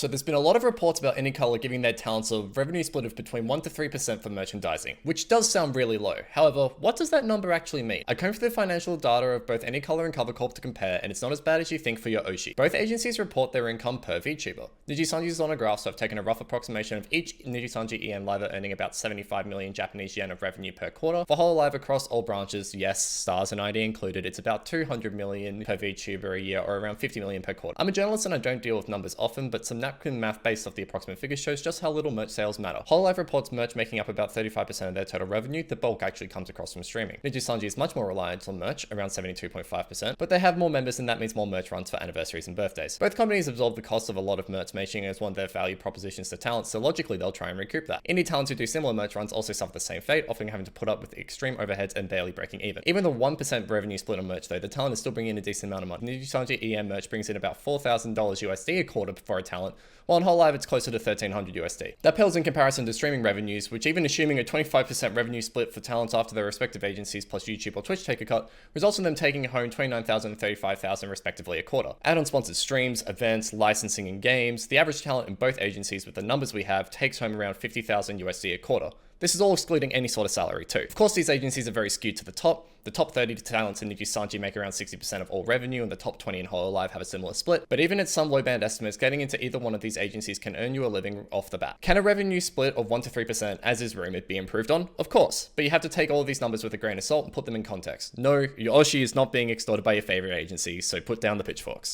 So there's been a lot of reports about Anycolor giving their talents a revenue split of between 1 to 3% for merchandising, which does sound really low. However, what does that number actually mean? I combed through the financial data of both Anycolor and Cover Corp to compare, and it's not as bad as you think for your Oshi. Both agencies report their income per VTuber. NIJISANJI is on a graph, so I've taken a rough approximation of each NIJISANJI and Live earning about 75 million Japanese yen of revenue per quarter. For Hololive across all branches, yes, stars and ID included, it's about 200 million per VTuber a year, or around 50 million per quarter. I'm a journalist and I don't deal with numbers often, but some napkin math based off the approximate figures shows just how little merch sales matter. Hololive reports merch making up about 35% of their total revenue. The bulk actually comes across from streaming. NIJISANJI is much more reliant on merch, around 72.5%, but they have more members and that means more merch runs for anniversaries and birthdays. Both companies absorb the cost of a lot of merch making as one of their value propositions to talent, so logically they'll try and recoup that. Indie talents who do similar merch runs also suffer the same fate, often having to put up with extreme overheads and barely breaking even. Even the 1% revenue split on merch though, the talent is still bringing in a decent amount of money. NIJISANJI EM merch brings in about $4,000 USD a quarter for a talent, while on Hololive it's closer to $1,300 USD. That pales in comparison to streaming revenues, which even assuming a 25% revenue split for talents after their respective agencies plus YouTube or Twitch take a cut, results in them taking home $29,000 and $35,000 respectively a quarter. Add on sponsored streams, events, licensing and games, the average talent in both agencies with the numbers we have takes home around $50,000 USD a quarter. This is all excluding any sort of salary too. Of course, these agencies are very skewed to the top. The top 30 talents in NIJISANJI make around 60% of all revenue, and the top 20 in Hololive have a similar split. But even at some low band estimates, getting into either one of these agencies can earn you a living off the bat. Can a revenue split of 1 to 3%, as is rumored, be improved on? Of course, but you have to take all of these numbers with a grain of salt and put them in context. No, your Oshi is not being extorted by your favorite agency, so put down the pitchforks.